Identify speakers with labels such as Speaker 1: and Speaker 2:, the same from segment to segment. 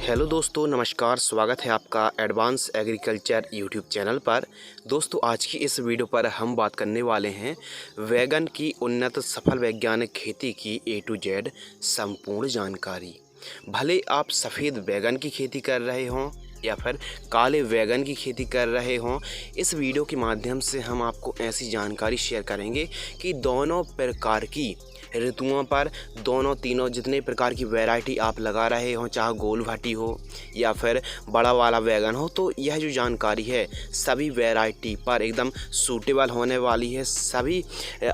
Speaker 1: Hello दोस्तों, नमस्कार। स्वागत है आपका एडवांस एग्रीकल्चर यूट्यूब चैनल पर। दोस्तों, आज की इस वीडियो पर हम बात करने वाले हैं वैगन की उन्नत सफल वैज्ञानिक खेती की A to Z संपूर्ण जानकारी। भले आप सफ़ेद वैगन की खेती कर रहे हों या फिर काले वैगन की खेती कर रहे हों, इस वीडियो के माध्यम से हम आपको ऐसी जानकारी शेयर करेंगे कि दोनों प्रकार की ऋतुओं पर तीनों जितने प्रकार की वैरायटी आप लगा रहे हो, चाहे गोल भट्टी हो या फिर बड़ा वाला वैगन हो, तो यह जो जानकारी है सभी वैरायटी पर एकदम सूटेबल होने वाली है, सभी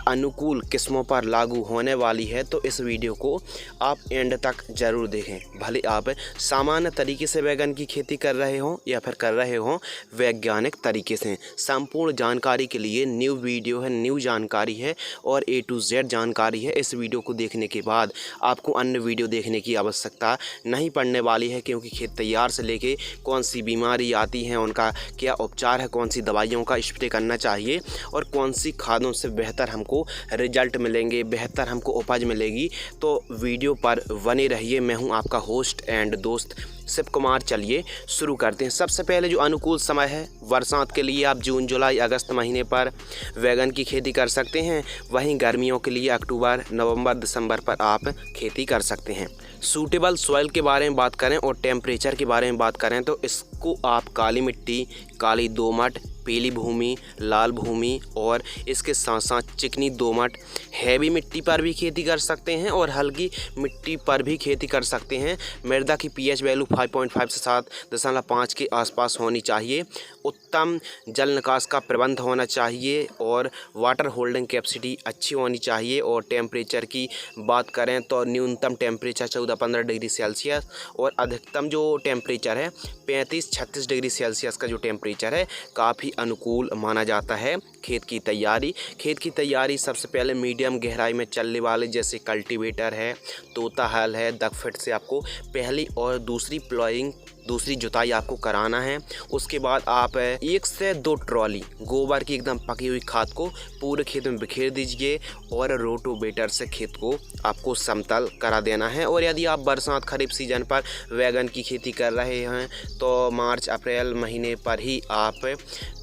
Speaker 1: अनुकूल किस्मों पर लागू होने वाली है। तो इस वीडियो को आप एंड तक ज़रूर देखें। भले आप सामान्य तरीके से वैगन की खेती कर रहे हों या फिर कर रहे हों वैज्ञानिक तरीके से, संपूर्ण जानकारी के लिए न्यू वीडियो है, न्यू जानकारी है और A to Z जानकारी है। इस वीडियो को देखने के बाद आपको अन्य वीडियो देखने की आवश्यकता नहीं पड़ने वाली है, क्योंकि खेत तैयार से लेके कौन सी बीमारी आती है, उनका क्या उपचार है, कौन सी दवाइयों का स्प्रे करना चाहिए और कौन सी खादों से बेहतर हमको रिजल्ट मिलेंगे, बेहतर हमको उपज मिलेगी। तो वीडियो पर बने रहिए। मैं हूं आपका होस्ट एंड दोस्त शिव कुमार। चलिए शुरू करते हैं। सबसे पहले जो अनुकूल समय है बरसात के लिए, आप जून जुलाई अगस्त महीने पर वैगन की खेती कर सकते हैं। वहीं गर्मियों के लिए अक्टूबर नवंबर दिसंबर पर आप खेती कर सकते हैं। सूटेबल सॉइल के बारे में बात करें और टेम्परेचर के बारे में बात करें तो इसको आप काली मिट्टी, काली दोमट, पीली भूमि, लाल भूमि और इसके साथ साथ चिकनी दोमट, हैवी मिट्टी पर भी खेती कर सकते हैं और हल्की मिट्टी पर भी खेती कर सकते हैं। मृदा की pH वैल्यू 5.5 से 7.5 के आसपास होनी चाहिए। उत्तम जल निकास का प्रबंध होना चाहिए और वाटर होल्डिंग कैपेसिटी अच्छी होनी चाहिए। और टेम्परेचर की बात करें तो न्यूनतम टेम्परेचर 14-15 डिग्री सेल्सियस और अधिकतम जो टेम्परेचर है 35-36 डिग्री सेल्सियस का जो टेम्परेचर है काफ़ी अनुकूल माना जाता है। खेत की तैयारी सबसे पहले मीडियम गहराई में चलने वाले जैसे कल्टीवेटर है, तोता हल है, दगफिट से आपको पहली और दूसरी जुताई आपको कराना है। उसके बाद आप 1 से 2 ट्रॉली गोबर की एकदम पकी हुई खाद को पूरे खेत में बिखेर दीजिए और रोटोवेटर से खेत को आपको समतल करा देना है। और यदि आप बरसात खरीफ सीजन पर वैगन की खेती कर रहे हैं तो मार्च अप्रैल महीने पर ही आप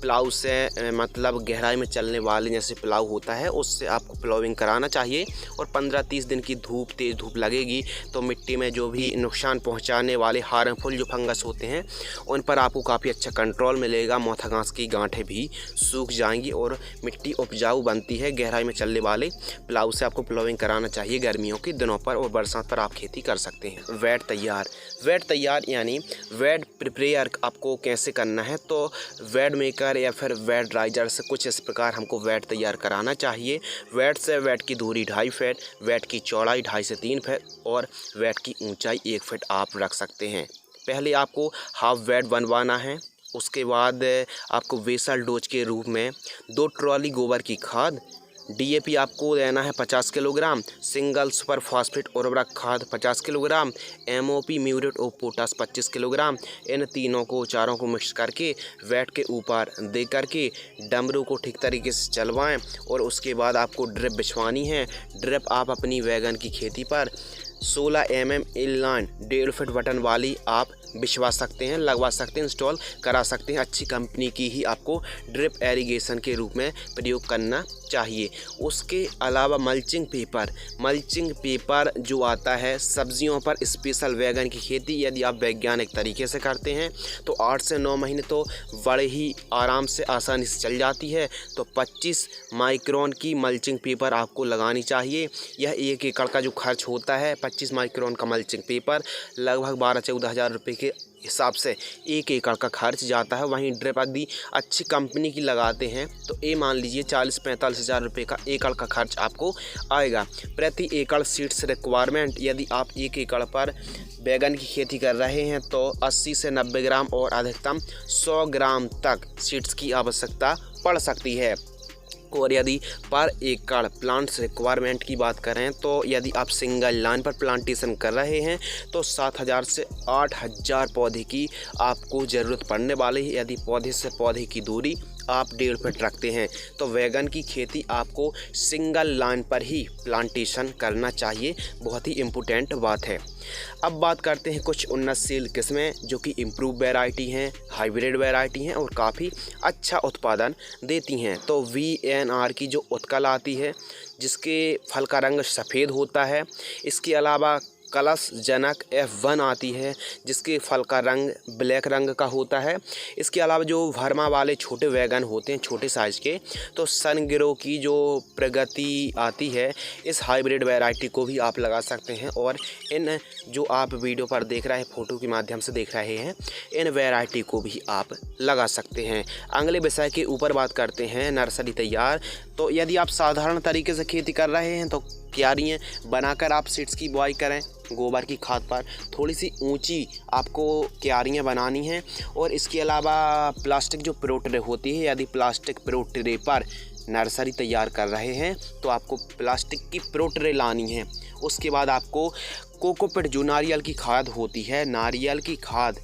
Speaker 1: प्लाऊ से मतलब गहराई में चलने वाले जैसे प्लाऊ होता है उससे आपको प्लाउइंग कराना चाहिए। और 15-30 दिन की तेज़ धूप लगेगी तो मिट्टी में जो भी नुकसान पहुंचाने वाले हार्मफुल जो फंगस होते हैं उन पर आपको काफ़ी अच्छा कंट्रोल मिलेगा। मोथा घास की गांठें भी सूख जाएंगी और मिट्टी उपजाऊ बनती है। गहराई में चलने वाले प्लाऊ से आपको प्लाउइंग कराना चाहिए गर्मियों के दिनों पर और बरसात पर आप खेती कर सकते हैं। वेड तैयार यानी वेड प्रिपेयर आपको कैसे करना है, तो वेड मेकर या फिर वेड राइजर से कुछ इस प्रकार हमको वेड तैयार कराना चाहिए। वेड से वेड की दूरी 2.5 फीट, वेड की चौड़ाई 2.5 से 3 फीट और वेड की ऊंचाई 1 फीट आप रख सकते हैं। पहले आपको हाफ वेड बनवाना है। उसके बाद आपको वेसल डोज के रूप में 2 ट्रॉली गोबर की खाद, DAP आपको लेना है 50 किलोग्राम, सिंगल सुपर फास्फेट उर्वरक खाद 50 kilogram, MOP muriate of potash 25 kilogram. इन चारों को मिक्स करके वेट के ऊपर दे करके डमरू को ठीक तरीके से चलवाएं और उसके बाद आपको ड्रिप बिछवानी है। ड्रिप आप अपनी वैगन की खेती पर 16 mm इनलाइन 1.5 फीट बटन वाली आप बिछवा सकते हैं, लगवा सकते हैं, इंस्टॉल करा सकते हैं। अच्छी कंपनी की ही आपको ड्रिप एरीगेशन के रूप में प्रयोग करना चाहिए। उसके अलावा मल्चिंग पेपर जो आता है सब्जियों पर स्पेशल वैगन की खेती यदि आप वैज्ञानिक तरीके से करते हैं तो 8 से 9 महीने तो बड़े ही आराम से आसानी से चल जाती है। तो 25 माइक्रोन की मल्चिंग पेपर आपको लगानी चाहिए। यह 1 एकड़ का जो खर्च होता है 25 माइक्रोन का मल्चिंग पेपर लगभग 12-14 हज़ार रुपये के हिसाब से 1 एकड़ का खर्च जाता है। वहीं ड्रिप यदि अच्छी कंपनी की लगाते हैं तो ये मान लीजिए 40-45 हज़ार रुपये का एकड़ का खर्च आपको आएगा। प्रति एकड़ सीड्स रिक्वायरमेंट यदि आप 1 एकड़ पर बैगन की खेती कर रहे हैं तो 80 से 90 ग्राम और अधिकतम 100 ग्राम तक सीड्स की आवश्यकता पड़ सकती है। और यदि पर एकड़ प्लांट्स रिक्वायरमेंट की बात करें तो यदि आप सिंगल लाइन पर प्लांटेशन कर रहे हैं तो 7000 से 8000 पौधे की आपको ज़रूरत पड़ने वाली है। यदि पौधे से पौधे की दूरी आप 1.5 फीट रखते हैं तो वैगन की खेती आपको सिंगल लाइन पर ही प्लांटेशन करना चाहिए। बहुत ही इम्पोर्टेंट बात है। अब बात करते हैं कुछ उन्नतशील किस्में जो कि इम्प्रूव वैरायटी हैं, हाइब्रिड वैरायटी हैं और काफ़ी अच्छा उत्पादन देती हैं। तो VNR की जो उत्कल आती है जिसके फल का रंग सफ़ेद होता है। इसके अलावा कलश जनक F1 आती है जिसके फल का रंग ब्लैक रंग का होता है। इसके अलावा जो वर्मा वाले छोटे वैगन होते हैं छोटे साइज़ के, तो सनगिरो की जो प्रगति आती है, इस हाइब्रिड वैरायटी को भी आप लगा सकते हैं। और इन जो आप वीडियो पर देख रहे हैं, फ़ोटो के माध्यम से देख रहे हैं, इन वैरायटी को भी आप लगा सकते हैं। अगले विषय के ऊपर बात करते हैं नर्सरी तैयार। तो यदि आप साधारण तरीके से खेती कर रहे हैं तो क्यारियाँ बनाकर आप सीड्स की बुआई करें। गोबर की खाद पर थोड़ी सी ऊंची आपको क्यारियाँ बनानी हैं। और इसके अलावा प्लास्टिक जो प्रो ट्रे होती है, यदि प्लास्टिक प्रो ट्रे पर नर्सरी तैयार कर रहे हैं तो आपको प्लास्टिक की प्रो ट्रे लानी है। उसके बाद आपको कोकोपीट जो नारियल की खाद होती है, नारियल की खाद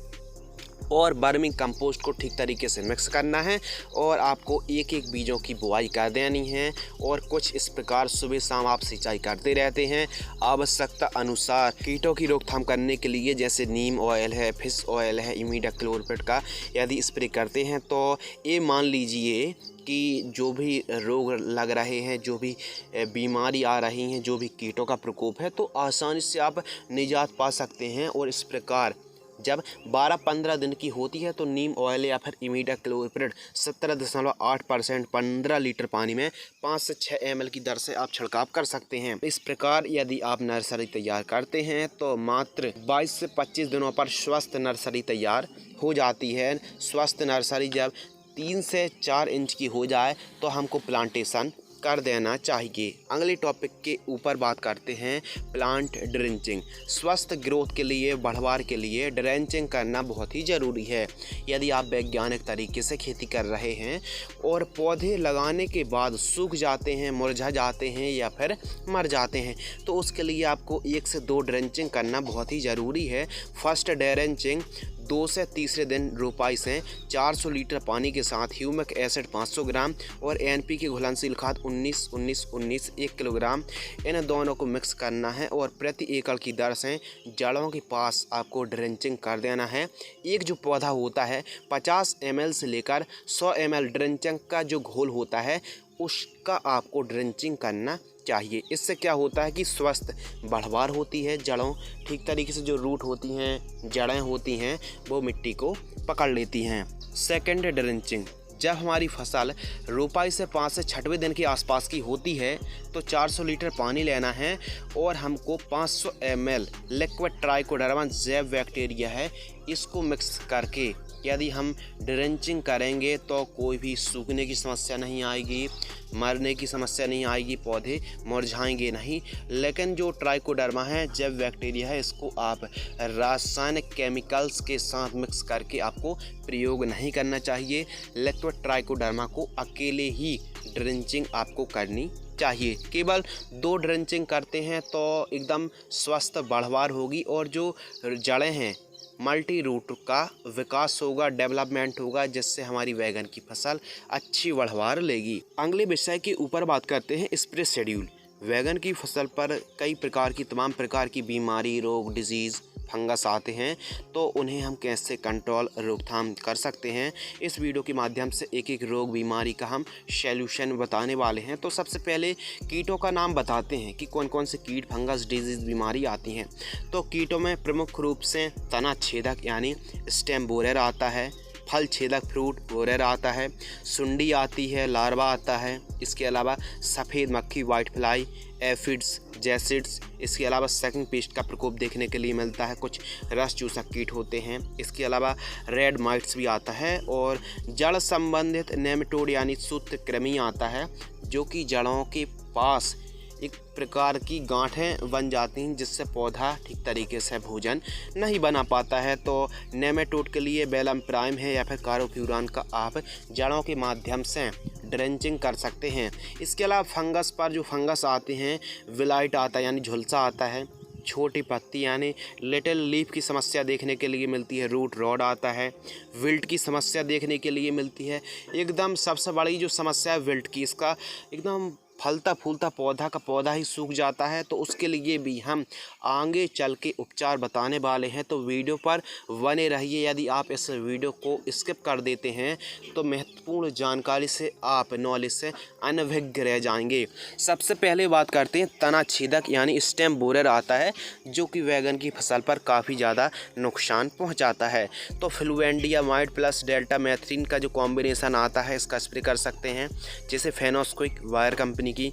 Speaker 1: और वर्मी कंपोस्ट को ठीक तरीके से मिक्स करना है और आपको एक एक बीजों की बुआई कर देनी है। और कुछ इस प्रकार सुबह शाम आप सिंचाई करते रहते हैं। आवश्यकता अनुसार कीटों की रोकथाम करने के लिए जैसे नीम ऑयल है, फिश ऑयल है, इमिडाक्लोप्रिड का यदि स्प्रे करते हैं तो ये मान लीजिए कि जो भी रोग लग रहे हैं, जो भी बीमारी आ रही हैं, जो भी कीटों का प्रकोप है, तो आसानी से आप निजात पा सकते हैं। और इस प्रकार जब 12-15 दिन की होती है तो नीम ऑयल या फिर इमिडाक्लोप्रिड 17.8% 15 लीटर पानी में 5 से 6 ml की दर से आप छिड़काव कर सकते हैं। इस प्रकार यदि आप नर्सरी तैयार करते हैं तो मात्र 22 से 25 दिनों पर स्वस्थ नर्सरी तैयार हो जाती है। स्वस्थ नर्सरी जब 3 से 4 इंच की हो जाए तो हमको प्लांटेशन कर देना चाहिए। अगले टॉपिक के ऊपर बात करते हैं प्लांट ड्रेंचिंग। स्वस्थ ग्रोथ के लिए, बढ़वार के लिए ड्रेंचिंग करना बहुत ही ज़रूरी है। यदि आप वैज्ञानिक तरीके से खेती कर रहे हैं और पौधे लगाने के बाद सूख जाते हैं, मुरझा जाते हैं या फिर मर जाते हैं तो उसके लिए आपको 1 से 2 ड्रेंचिंग करना बहुत ही ज़रूरी है। फर्स्ट ड्रेंचिंग 2 से तीसरे दिन रोपाई से 400 लीटर पानी के साथ ह्यूमिक एसिड 500 ग्राम और NPK घुलनशील खाद 19-19-19 1 किलोग्राम, इन दोनों को मिक्स करना है और प्रति एकड़ की दर से जड़ों के पास आपको ड्रेंचिंग कर देना है। एक जो पौधा होता है 50 ml से लेकर 100 ml ड्रेंचिंग का जो घोल होता है उसका आपको ड्रेंचिंग करना चाहिए। इससे क्या होता है कि स्वस्थ बढ़वार होती है, जड़ों ठीक तरीके से जो रूट होती हैं, जड़ें होती हैं, वो मिट्टी को पकड़ लेती हैं। सेकंड ड्रेंचिंग, जब हमारी फसल रोपाई से 5 से 6वें दिन के आसपास की होती है तो 400 लीटर पानी लेना है और हमको 500 ml लिक्विड ट्राइकोडर्मा जैव बैक्टीरिया है, इसको मिक्स करके यदि हम ड्रेंचिंग करेंगे तो कोई भी सूखने की समस्या नहीं आएगी, मरने की समस्या नहीं आएगी, पौधे मुरझाएंगे नहीं। लेकिन जो ट्राइकोडर्मा है, जैव बैक्टीरिया है, इसको आप रासायनिक केमिकल्स के साथ मिक्स करके आपको प्रयोग नहीं करना चाहिए। लिक्विड ट्राइकोडर्मा को अकेले ही ड्रेंचिंग आपको करनी चाहिए। केवल 2 ड्रेंचिंग करते हैं तो एकदम स्वस्थ बढ़वार होगी और जो जड़ें हैं मल्टी रूट का विकास होगा, डेवलपमेंट होगा, जिससे हमारी वैगन की फसल अच्छी बढ़वार लेगी। अगले विषय के ऊपर बात करते हैं स्प्रे शेड्यूल। वैगन की फसल पर कई प्रकार की तमाम प्रकार की बीमारी, रोग, डिजीज़, फंगस आते हैं तो उन्हें हम कैसे कंट्रोल, रोकथाम कर सकते हैं, इस वीडियो के माध्यम से एक एक रोग, बीमारी का हम सॉल्यूशन बताने वाले हैं। तो सबसे पहले कीटों का नाम बताते हैं कि कौन कौन से कीट, फंगस, डिजीज़, बीमारी आती हैं। तो कीटों में प्रमुख रूप से तना छेदक यानी स्टेम बोरर आता है, फल छेदक फ्रूट बोरर आता है, सुंडी आती है, लार्वा आता है। इसके अलावा सफ़ेद मक्खी, वाइट फ्लाई, एफिड्स, जैसिड्स। इसके अलावा सकिंग पेस्ट का प्रकोप देखने के लिए मिलता है, कुछ रस चूसक कीट होते हैं। इसके अलावा रेड माइट्स भी आता है और जड़ संबंधित नेमेटोड यानी सूत्रकृमि आता है, जो कि जड़ों के पास एक प्रकार की गांठें बन जाती हैं जिससे पौधा ठीक तरीके से भोजन नहीं बना पाता है। तो नेमेटोड के लिए बेलम प्राइम है या फिर कार्बोफ्यूरान का आप जड़ों के माध्यम से ड्रेंचिंग कर सकते हैं। इसके अलावा फंगस पर जो फंगस आते हैं, विलाइट आता है यानी झुलसा आता है, छोटी पत्ती यानी लिटिल लीफ की समस्या देखने के लिए मिलती है। रूट रॉड आता है। विल्ट की समस्या देखने के लिए मिलती है। एकदम सबसे बड़ी जो समस्या है विल्ट की, इसका एकदम फलता फूलता पौधा का पौधा ही सूख जाता है। तो उसके लिए भी हम आगे चल के उपचार बताने वाले हैं, तो वीडियो पर बने रहिए। यदि आप इस वीडियो को स्किप कर देते हैं तो महत्वपूर्ण जानकारी से आप नॉलेज से अनभिज्ञ रह जाएंगे। सबसे पहले बात करते हैं तना छेदक यानी स्टेम बोरर आता है, जो कि वैगन की फसल पर काफ़ी ज़्यादा नुकसान पहुँचाता है। तो फ्लुवेंडिया माइट प्लस डेल्टा मैथ्रीन का जो कॉम्बिनेशन आता है, इसका स्प्रे कर सकते हैं, जैसे फेनोस्क्विक वायर कंपनी की।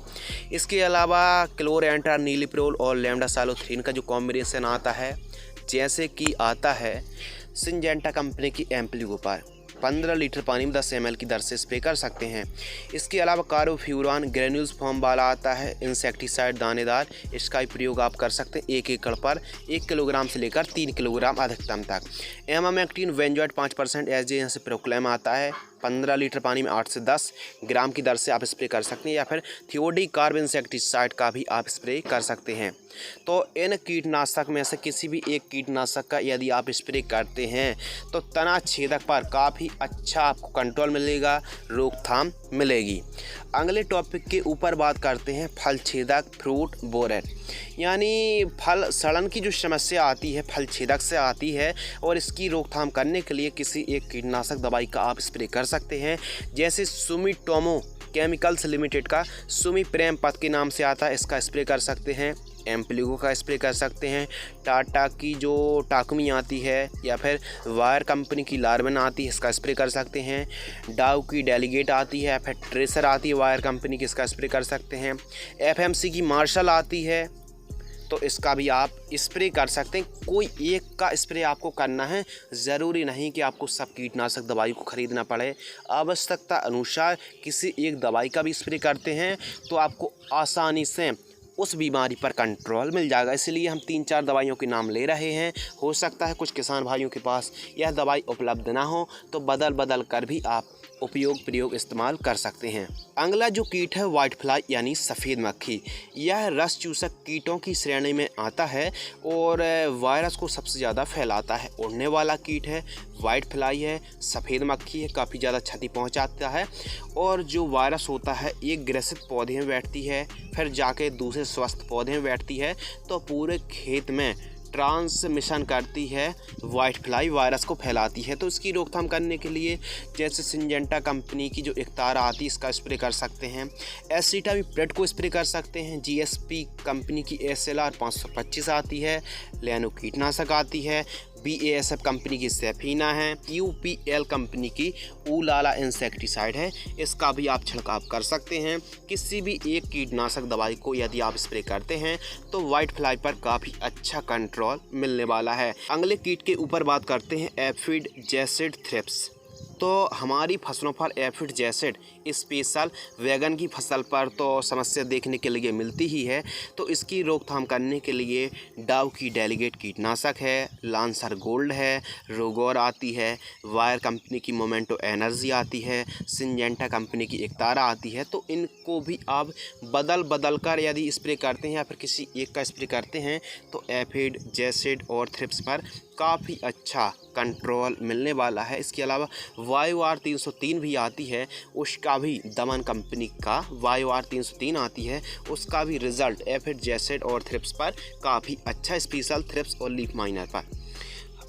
Speaker 1: इसके अलावा क्लोरेंट्रा नीलिप्रोल और लैम्डासालोथ्रीन का जो कॉम्बिनेशन आता है, जैसे कि आता है सिंजेंटा कंपनी की एम्प्लीगोपार, 15 लीटर पानी में 10 ml की दर से स्प्रे कर सकते हैं। इसके अलावा कार्बोफ्यूरान ग्रेन्यूल्स फॉर्म वाला आता है इंसेक्टिसाइड दानेदार, इसका भी प्रयोग आप कर सकते हैं 1 एकड़ पर 1 किलोग्राम से लेकर 3 किलोग्राम अधिकतम तक। एमामेक्टिन वेंजॉइट 5% एसजे से प्रोक्लेम आता है, 15 लीटर पानी में 8 से 10 ग्राम की दर से आप स्प्रे कर सकते हैं, या फिर थियोडी कार्ब इंसेक्टिसाइड का भी आप स्प्रे कर सकते हैं। तो इन कीटनाशक में से किसी भी एक कीटनाशक का यदि आप स्प्रे करते हैं तो तना छेदक पर काफ़ी अच्छा आपको कंट्रोल मिलेगा, रोकथाम मिलेगी। अगले टॉपिक के ऊपर बात करते हैं फल छेदक फ्रूट बोरर, यानी फल सड़न की जो समस्या आती है फल छेदक से आती है, और इसकी रोकथाम करने के लिए किसी एक कीटनाशक दवाई का आप स्प्रे कर सकते हैं, जैसे सुमिटोमो केमिकल्स लिमिटेड का सुमी प्रेम पद के नाम से आता है, इसका स्प्रे कर सकते हैं। एम्प्लीगो का स्प्रे कर सकते हैं। टाटा की जो टाकमी आती है, या फिर वायर कंपनी की लार्वन आती है, इसका स्प्रे कर सकते हैं। डाउ की डेलीगेट आती है, या फिर ट्रेसर आती है वायर कंपनी की, इसका स्प्रे कर सकते हैं। एफएमसी की मार्शल आती है, तो इसका भी आप स्प्रे कर सकते हैं। कोई एक का स्प्रे आपको करना है, ज़रूरी नहीं कि आपको सब कीटनाशक दवाई को ख़रीदना पड़े। आवश्यकता अनुसार किसी एक दवाई का भी स्प्रे करते हैं तो आपको आसानी से उस बीमारी पर कंट्रोल मिल जाएगा। इसलिए हम 3-4 दवाइयों के नाम ले रहे हैं। हो सकता है कुछ किसान भाइयों के पास यह दवाई उपलब्ध ना हो, तो बदल कर भी आप प्रयोग इस्तेमाल कर सकते हैं। अगला जो कीट है वाइट फ्लाई यानी सफ़ेद मक्खी, यह रस चूसक कीटों की श्रेणी में आता है और वायरस को सबसे ज़्यादा फैलाता है। उड़ने वाला कीट है, वाइट फ्लाई है, सफ़ेद मक्खी है, काफ़ी ज़्यादा क्षति पहुंचाता है। और जो वायरस होता है एक ग्रसित पौधे में बैठती है, फिर जाके दूसरे स्वस्थ पौधे में बैठती है, तो पूरे खेत में ट्रांसमिशन करती है, वाइट फ्लाई वायरस को फैलाती है। तो इसकी रोकथाम करने के लिए जैसे सिंजेंटा कंपनी की जो एकतारा आती है, इसका स्प्रे कर सकते हैं। एसिटामिप्रेड को स्प्रे कर सकते हैं। जीएसपी कंपनी की SLR 525 आती है। लैनो कीटनाशक आती है। BASF कंपनी की सेफीना है। UPL कंपनी की ऊलाला इंसेक्टिसाइड है, इसका भी आप छिड़काव कर सकते हैं। किसी भी एक कीटनाशक दवाई को यदि आप स्प्रे करते हैं तो वाइट फ्लाई पर काफ़ी अच्छा कंट्रोल मिलने वाला है। अगले कीट के ऊपर बात करते हैं एफिड जैसिड थ्रिप्स। तो हमारी फसलों पर एफिड जैसिड स्पेशल वैगन की फसल पर तो समस्या देखने के लिए मिलती ही है। तो इसकी रोकथाम करने के लिए डाउ की डेलीगेट कीटनाशक है, लांसर गोल्ड है, रोगोर आती है, वायर कंपनी की मोमेंटो एनर्जी आती है, सिंजेंटा कंपनी की एकतारा आती है। तो इनको भी आप बदल कर यदि स्प्रे करते हैं या फिर किसी एक का स्प्रे करते हैं तो एफिड जैसिड और थ्रिप्स पर काफ़ी अच्छा कंट्रोल मिलने वाला है। इसके अलावा YOR 303 भी आती है, उसका भी दमन कंपनी का YOR 303 आती है, उसका भी रिज़ल्ट एफिड जैसिड और थ्रिप्स पर काफ़ी अच्छा, स्पेशल थ्रिप्स और लीफ माइनर पर।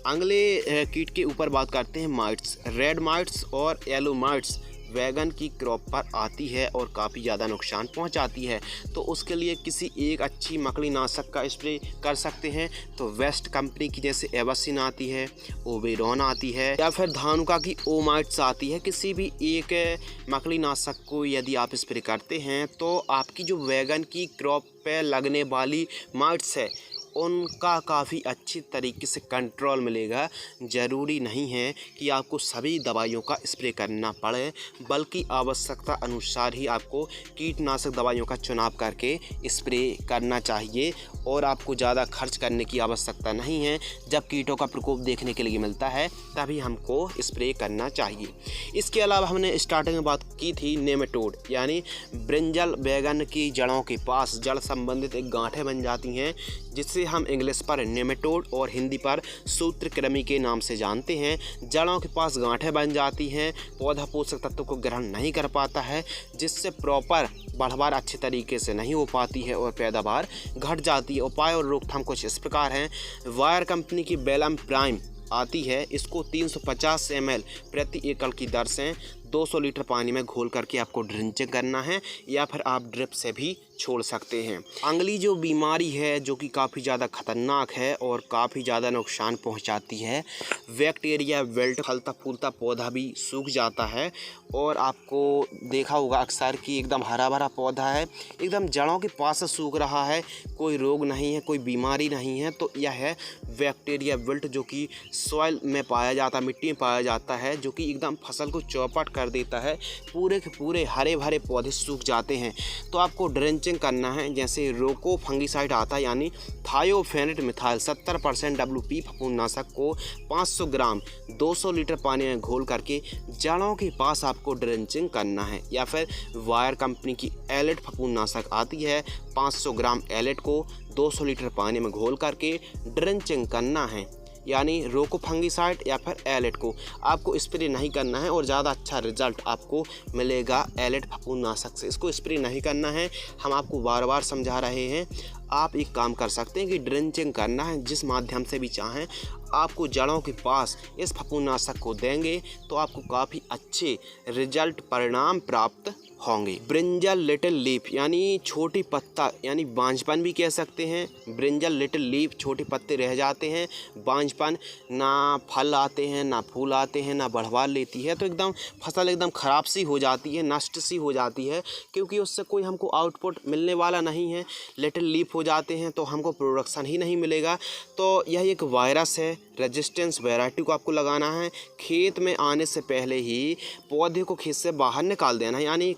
Speaker 1: अगले कीट के ऊपर बात करते हैं माइट्स। रेड माइट्स और येलो माइट्स वैगन की क्रॉप पर आती है और काफ़ी ज़्यादा नुकसान पहुंचाती है। तो उसके लिए किसी एक अच्छी मकड़ी नाशक का स्प्रे कर सकते हैं। तो वेस्ट कंपनी की जैसे एवसिन आती है, ओबेरॉन आती है, या फिर धानुका की ओमाइट्स आती है। किसी भी एक मकड़ी नाशक को यदि आप स्प्रे करते हैं तो आपकी जो वैगन की क्रॉप पे लगने वाली माइट्स है उनका काफ़ी अच्छी तरीके से कंट्रोल मिलेगा। ज़रूरी नहीं है कि आपको सभी दवाइयों का स्प्रे करना पड़े, बल्कि आवश्यकता अनुसार ही आपको कीटनाशक दवाइयों का चुनाव करके स्प्रे करना चाहिए। और आपको ज़्यादा खर्च करने की आवश्यकता नहीं है। जब कीटों का प्रकोप देखने के लिए मिलता है तभी हमको स्प्रे करना चाहिए। इसके अलावा हमने स्टार्टिंग में बात की थी नेमेटोड, यानी ब्रिंजल बैगन की जड़ों के पास जड़ संबंधित एक गांठें बन जाती हैं, जिससे हम इंग्लिश पर नेमेटोड और हिंदी पर सूत्रकृमि के नाम से जानते हैं। जड़ों के पास गांठें बन जाती हैं, पौधा पोषक तत्वों को ग्रहण नहीं कर पाता है, जिससे प्रॉपर बढ़वार अच्छे तरीके से नहीं हो पाती है और पैदावार घट जाती है। उपाय और रोकथाम कुछ इस प्रकार हैं। वायर कंपनी की बेलम प्राइम आती है, इसको 350 ml प्रति एकड़ की दर से 200 लीटर पानी में घोल करके आपको ड्रिंचिंग करना है, या फिर आप ड्रिप से भी छोड़ सकते हैं। अंगली जो बीमारी है, जो कि काफ़ी ज़्यादा खतरनाक है और काफ़ी ज़्यादा नुकसान पहुंचाती है, बैक्टीरिया विल्ट, फलता फूलता पौधा भी सूख जाता है। और आपको देखा होगा अक्सर कि एकदम हरा भरा पौधा है, एकदम जड़ों के पास से सूख रहा है, कोई रोग नहीं है, कोई बीमारी नहीं है, तो यह है बैक्टीरिया विल्ट, जो कि सॉइल में पाया जाता है, मिट्टी में पाया जाता है, जो कि एकदम फसल को चौपट कर देता है, पूरे के पूरे हरे भरे पौधे सूख जाते हैं। तो आपको ड्रेंचिंग करना है। जैसे रोको फंगिसाइड आता है, यानी थायोफेनेट मिथाइल 70% WP फफूंदनाशक को 500 ग्राम 200 लीटर पानी में घोल करके जड़ों के पास आपको ड्रेंचिंग करना है। या फिर वायर कंपनी की एलेट फफूंदनाशक आती है, 500 ग्राम एलेट को 200 लीटर पानी में घोल करके ड्रेंचिंग करना है, यानी रोको फंगिसाइड या फिर एलेट को आपको स्प्रे नहीं करना है। और ज़्यादा अच्छा रिजल्ट आपको मिलेगा एलेट फफूंदनाशक से। इसको स्प्रे नहीं करना है, हम आपको बार बार समझा रहे हैं। आप एक काम कर सकते हैं कि ड्रेंचिंग करना है, जिस माध्यम से भी चाहें आपको जड़ों के पास इस फफूंदनाशक को देंगे तो आपको काफ़ी अच्छे रिजल्ट परिणाम प्राप्त होंगे। ब्रिंजल लिटिल लीफ, यानी छोटी पत्ता, यानी बांझपन भी कह सकते हैं। ब्रिंजल लिटिल लीफ, छोटे पत्ते रह जाते हैं, बांझपन, ना फल आते हैं, ना फूल आते हैं, ना बढ़वा लेती है, तो एकदम फसल एकदम ख़राब सी हो जाती है, नष्ट सी हो जाती है, क्योंकि उससे कोई हमको आउटपुट मिलने वाला नहीं है। लिटिल लीफ हो जाते हैं तो हमको प्रोडक्शन ही नहीं मिलेगा। तो यह एक वायरस है, रेजिस्टेंस वैरायटी को आपको लगाना है। खेत में आने से पहले ही पौधे को खेत से बाहर निकाल देना है, यानी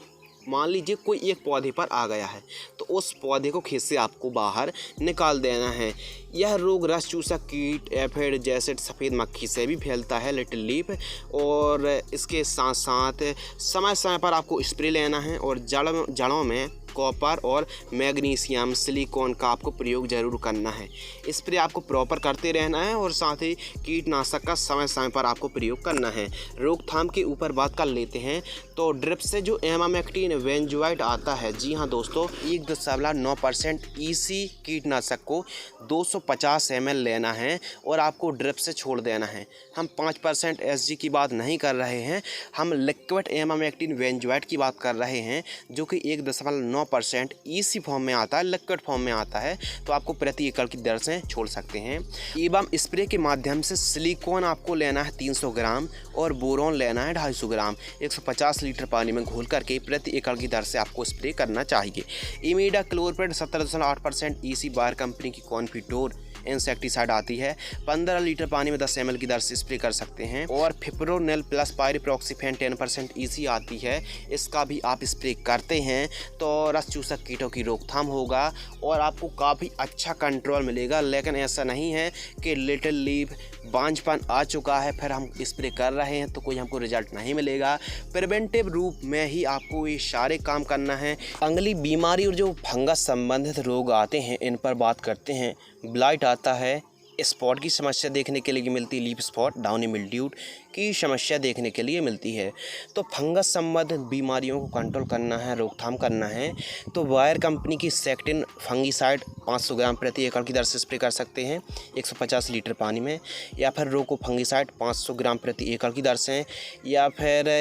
Speaker 1: मान लीजिए कोई एक पौधे पर आ गया है तो उस पौधे को खेत से आपको बाहर निकाल देना है। यह रोग रस चूसक कीट, एफिड जैसे सफ़ेद मक्खी से भी फैलता है, लिटिल लीफ। और इसके साथ साथ समय समय पर आपको स्प्रे लेना है और जड़ों में कॉपर और मैग्नीशियम, सिलिकॉन का आपको प्रयोग जरूर करना है। स्प्रे आपको प्रॉपर करते रहना है और साथ ही कीटनाशक का समय समय पर आपको प्रयोग करना है। रोकथाम के ऊपर बात कर लेते हैं तो ड्रिप से जो एमामेक्टिन बेंजोएट आता है, जी हाँ दोस्तों, 1.9% EC कीटनाशक को 250 ml लेना है और आपको ड्रिप से छोड़ देना है। हम 5% SG की बात नहीं कर रहे हैं, हम लिक्विड एमामेक्टिन बेंजोएट की बात कर रहे हैं, जो कि 1.9% EC फॉर्म में आता है, लिक्विड फॉर्म में आता है। तो आपको प्रति एकड़ की दर से छोड़ सकते हैं। एवं स्प्रे के माध्यम से सिलिकॉन आपको लेना है 300 ग्राम और बोरोन लेना है 250 ग्राम 150 लीटर पानी में घोल करके प्रति एकड़ की दर से आपको स्प्रे करना चाहिए। इमीडा क्लोरपेड 17.8% EC बायर कंपनी की कॉन्फिटोर इंसेक्टिसाइड आती है, 15 लीटर पानी में 10 ml की दर से स्प्रे कर सकते हैं। और फिप्रोनेल प्लस पायरिप्रॉक्सीफेन 10% EC आती है, इसका भी आप स्प्रे करते हैं तो रस चूसक कीटों की रोकथाम होगा और आपको काफ़ी अच्छा कंट्रोल मिलेगा। लेकिन ऐसा नहीं है कि लिटिल लीफ, बांझपन आ चुका है फिर हम स्प्रे कर रहे हैं तो कोई हमको रिजल्ट नहीं मिलेगा। प्रिवेंटिव रूप में ही आपको ये सारे काम करना है। अंगली बीमारी और जो फंगस संबंधित रोग आते हैं इन पर बात करते हैं। ब्लाइट आता है, स्पॉट की समस्या देखने के लिए मिलती है, लीफ स्पॉट, डाउनी मिल्ड्यू की समस्या देखने के लिए मिलती है। तो फंगस संबंधित बीमारियों को कंट्रोल करना है, रोकथाम करना है तो वायर कंपनी की सेक्टिन फंगिसाइड 500 ग्राम प्रति एकड़ की दर से स्प्रे कर सकते हैं 150 लीटर पानी में, या फिर रोको फंगिसाइड 500 ग्राम प्रति एकड़ की दर से, या फिर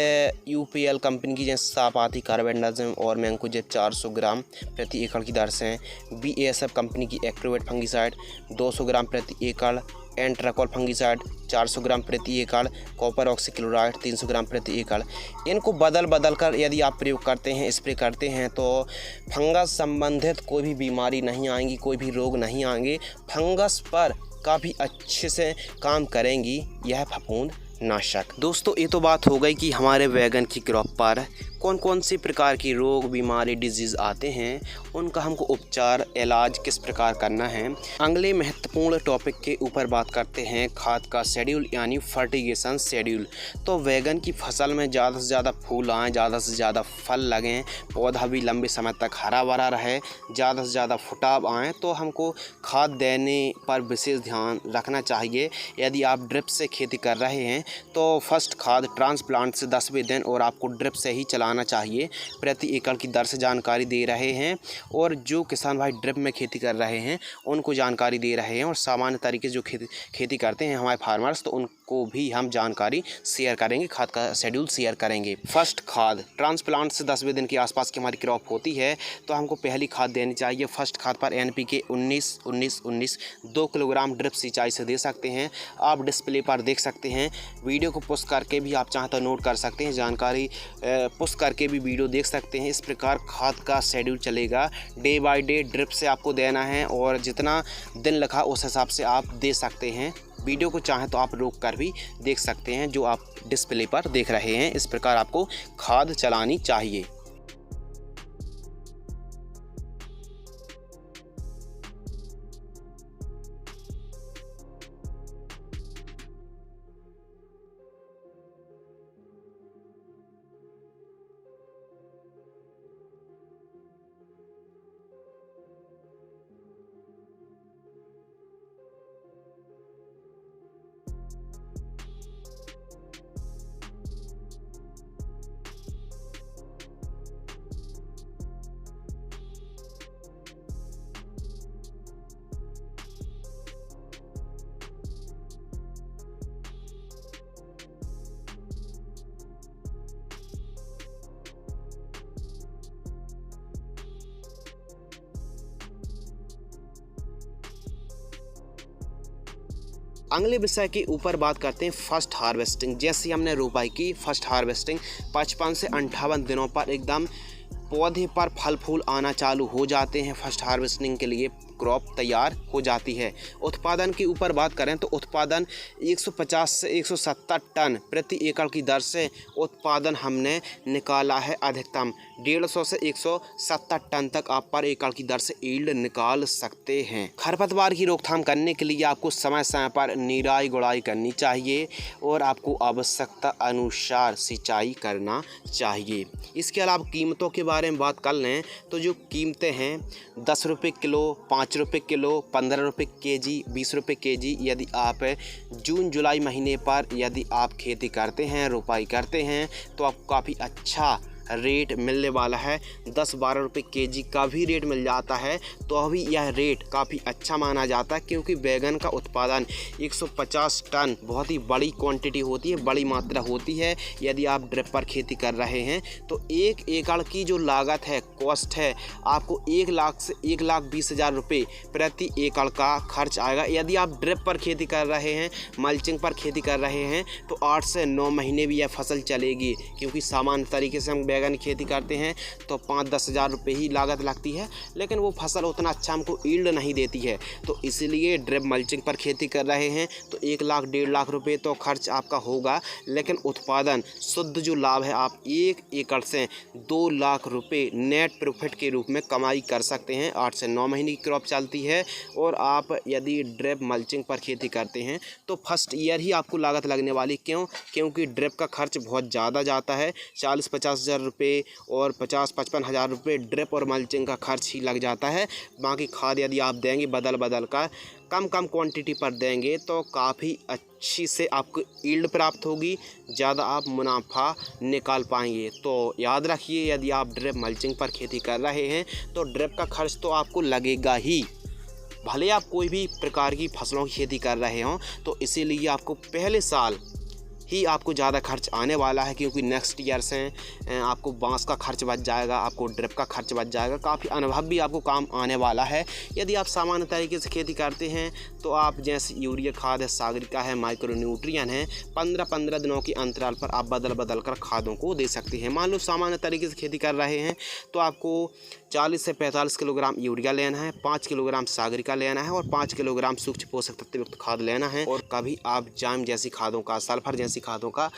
Speaker 1: UPL कंपनी की जैसे साफ आती कार्बेंडाजिम और मैंकोजेब 400 ग्राम प्रति एकड़ की दर से, BASF कंपनी की एक्रोवेट फंगिसाइड 200 ग्राम प्रति एकड़, एंट्राकॉल फंगिसाइड 400 ग्राम प्रति एकड़, कॉपर ऑक्सीक्लोराइड 300 ग्राम प्रति एकड़। इनको बदल कर यदि आप प्रयोग करते हैं, स्प्रे करते हैं तो फंगस संबंधित कोई भी बीमारी नहीं आएंगी, कोई भी रोग नहीं आएंगे। फंगस पर काफ़ी अच्छे से काम करेंगी यह फफूंद नाशक। दोस्तों ये तो बात हो गई कि हमारे वैगन की क्रॉप पर कौन कौन सी प्रकार की रोग बीमारी डिजीज़ आते हैं, उनका हमको उपचार इलाज किस प्रकार करना है। अगले महत्वपूर्ण टॉपिक के ऊपर बात करते हैं खाद का शेड्यूल यानी फर्टिगेशन शेड्यूल। तो वैगन की फसल में ज़्यादा से ज़्यादा फूल आएँ, ज़्यादा से ज़्यादा फल लगें, पौधा भी लंबे समय तक हरा भरा रहे, ज़्यादा से ज़्यादा फुटाव आएँ, तो हमको खाद देने पर विशेष ध्यान रखना चाहिए। यदि आप ड्रिप से खेती कर रहे हैं तो फर्स्ट खाद ट्रांसप्लांट से 10वें दिन और आपको ड्रिप से ही चलाना चाहिए। प्रति एकड़ की दर से जानकारी दे रहे हैं, और जो किसान भाई ड्रिप में खेती कर रहे हैं उनको जानकारी दे रहे हैं, और सामान्य तरीके से जो खेती करते हैं हमारे फार्मर्स, तो उनको भी हम जानकारी शेयर करेंगे, खाद का शेड्यूल शेयर करेंगे। फर्स्ट खाद ट्रांसप्लांट से 10वें दिन के आसपास की हमारी क्रॉप होती है तो हमको पहली खाद देनी चाहिए। फर्स्ट खाद पर NPK 19-19-19 2 किलोग्राम ड्रिप सिंचाई से दे सकते हैं। आप डिस्प्ले पर देख सकते हैं, वीडियो को पुश करके भी आप चाहें तो नोट कर सकते हैं, जानकारी पुश करके भी वीडियो देख सकते हैं। इस प्रकार खाद का शेड्यूल चलेगा, डे बाय डे ड्रिप से आपको देना है, और जितना दिन लिखा उस हिसाब से आप दे सकते हैं। वीडियो को चाहें तो आप रोक कर भी देख सकते हैं, जो आप डिस्प्ले पर देख रहे हैं। इस प्रकार आपको खाद चलानी चाहिए। अगले विषय के ऊपर बात करते हैं फर्स्ट हार्वेस्टिंग। जैसे हमने रोपाई की, फर्स्ट हार्वेस्टिंग 55 से 58 दिनों पर एकदम पौधे पर फल फूल आना चालू हो जाते हैं। फर्स्ट हार्वेस्टिंग के लिए क्रॉप तैयार हो जाती है। उत्पादन के ऊपर बात करें तो उत्पादन 150 से 170 टन प्रति एकड़ की दर से उत्पादन हमने निकाला है। अधिकतम 150 से 170 टन तक आप पर एकड़ की दर से यील्ड निकाल सकते हैं। खरपतवार की रोकथाम करने के लिए आपको समय समय पर निराई गुड़ाई करनी चाहिए, और आपको आवश्यकता अनुसार सिंचाई करना चाहिए। इसके अलावा कीमतों के बारे में बात कर लें तो जो कीमतें हैं 10 रुपये किलो, 5 रुपये किलो, 15 रुपये केजी, 20 रुपये केजी। यदि आप जून जुलाई महीने पर यदि आप खेती करते हैं, रोपाई करते हैं, तो आपको काफ़ी अच्छा रेट मिलने वाला है। 10-12 रुपये केजी का भी रेट मिल जाता है, तो अभी यह रेट काफ़ी अच्छा माना जाता है, क्योंकि बैगन का उत्पादन 150 टन बहुत ही बड़ी क्वांटिटी होती है, बड़ी मात्रा होती है। यदि आप ड्रिप पर खेती कर रहे हैं तो 1 एकड़ की जो लागत है, कॉस्ट है, आपको 1 लाख से 1,20,000 रुपये प्रति एकड़ का खर्च आएगा। यदि आप ड्रिप पर खेती कर रहे हैं, मल्चिंग पर खेती कर रहे हैं, तो 8 से 9 महीने भी यह फसल चलेगी, क्योंकि सामान्य तरीके से हम बैगन की खेती करते हैं तो 5-10 हज़ार रुपये ही लागत लगती है, लेकिन वो फसल उतना अच्छा हमको यील्ड नहीं देती है। तो इसलिए ड्रिप मल्चिंग पर खेती कर रहे हैं तो 1 लाख 1.5 लाख रुपये तो खर्च आपका होगा, लेकिन उत्पादन शुद्ध जो लाभ है आप 1 एकड़ से 2 लाख रुपये नेट प्रॉफिट के रूप में कमाई कर सकते हैं। 8 से 9 महीने की क्रॉप चलती है, और आप यदि ड्रिप मल्चिंग पर खेती करते हैं तो फर्स्ट ईयर ही आपको लागत लगने वाली। क्योंकि ड्रिप का खर्च बहुत ज़्यादा जाता है, 40-50 हज़ार रुपये और 50-55 हज़ार रुपये ड्रिप और मल्चिंग का खर्च ही लग जाता है। बाकी खाद यदि आप देंगे बदल कर कम क्वांटिटी पर देंगे तो काफ़ी अच्छी से आपको यील्ड प्राप्त होगी, ज़्यादा आप मुनाफा निकाल पाएंगे। तो याद रखिए, यदि आप ड्रिप मल्चिंग पर खेती कर रहे हैं तो ड्रिप का खर्च तो आपको लगेगा ही, भले आप कोई भी प्रकार की फसलों की खेती कर रहे हों। तो इसीलिए आपको पहले साल ही आपको ज़्यादा खर्च आने वाला है, क्योंकि नेक्स्ट ईयर से आपको बांस का खर्च बच जाएगा, आपको ड्रिप का खर्च बच जाएगा, काफ़ी अनुभव भी आपको काम आने वाला है। यदि आप सामान्य तरीके से खेती करते हैं तो आप जैसे यूरिया खाद है, सागरिका है, माइक्रो न्यूट्रिएंट है, 15-15 दिनों के अंतराल पर आप बदल कर खादों को दे सकते हैं। मान लो सामान्य तरीके से खेती कर रहे हैं तो आपको 40 से 45 किलोग्राम यूरिया लेना है, 5 किलोग्राम सागरिका लेना है और 5 किलोग्राम सूक्ष्म पोषक तत्व युक्त खाद लेना है। और कभी आप जाइम जैसी खादों का, सल्फर जैसी देसी खादों का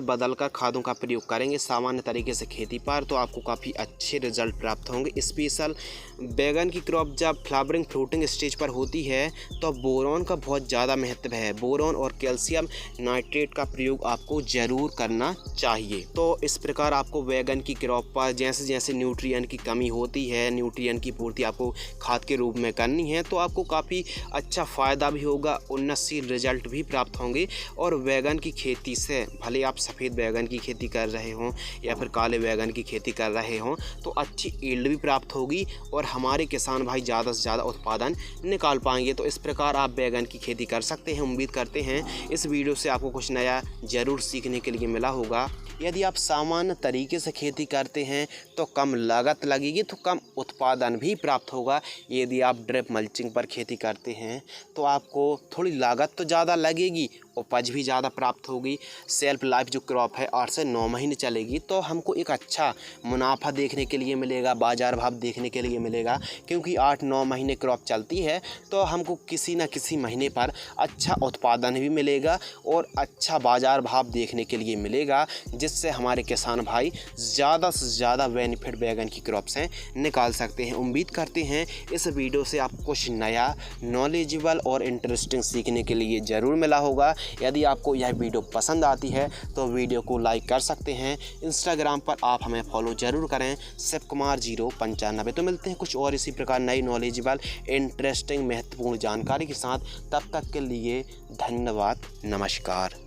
Speaker 1: बदल कर खादों का प्रयोग करेंगे सामान्य तरीके से खेती पर, तो आपको काफ़ी अच्छे रिजल्ट प्राप्त होंगे। स्पेशल बैगन की क्रॉप जब फ्लावरिंग फ्रूटिंग स्टेज पर होती है तो बोरॉन का बहुत ज़्यादा महत्व है। बोरॉन और कैल्शियम नाइट्रेट का प्रयोग आपको ज़रूर करना चाहिए। तो इस प्रकार आपको बैगन की क्रॉप पर जैसे जैसे न्यूट्रिएंट की कमी होती है, न्यूट्रिएंट की पूर्ति आपको खाद के रूप में करनी है, तो आपको काफ़ी अच्छा फ़ायदा भी होगा, उन्नतशील रिजल्ट भी प्राप्त होंगे। और बैगन की खेती से भले आप सफ़ेद बैगन की खेती कर रहे हों या फिर काले बैगन की खेती कर रहे हों, तो अच्छी यील्ड भी प्राप्त होगी और हमारे किसान भाई ज़्यादा से ज़्यादा उत्पादन निकाल पाएंगे। तो इस प्रकार आप बैगन की खेती कर सकते हैं। उम्मीद करते हैं इस वीडियो से आपको कुछ नया ज़रूर सीखने के लिए मिला होगा। यदि आप सामान्य तरीके से खेती करते हैं तो कम लागत लगेगी, तो कम उत्पादन भी प्राप्त होगा। यदि आप ड्रिप मल्चिंग पर खेती करते हैं तो आपको थोड़ी लागत तो ज़्यादा लगेगी, उपज भी ज़्यादा प्राप्त होगी। सेल्फ लाइफ जो क्रॉप है 8 से 9 महीने चलेगी, तो हमको एक अच्छा मुनाफा देखने के लिए मिलेगा, बाज़ार भाव देखने के लिए मिलेगा। क्योंकि 8-9 महीने क्रॉप चलती है तो हमको किसी न किसी महीने पर अच्छा उत्पादन भी मिलेगा और अच्छा बाज़ार भाव देखने के लिए मिलेगा, जिससे हमारे किसान भाई ज़्यादा से ज़्यादा बेनिफिट बैगन की क्रॉप से निकाल सकते हैं। उम्मीद करते हैं इस वीडियो से आपको कुछ नया नॉलेजेबल और इंटरेस्टिंग सीखने के लिए ज़रूर मिला होगा। यदि आपको यह वीडियो पसंद आती है तो वीडियो को लाइक कर सकते हैं। इंस्टाग्राम पर आप हमें फॉलो ज़रूर करें, शिवकुमार 095। तो मिलते हैं कुछ और इसी प्रकार नई नॉलेजेबल इंटरेस्टिंग महत्वपूर्ण जानकारी के साथ। तब तक के लिए धन्यवाद, नमस्कार।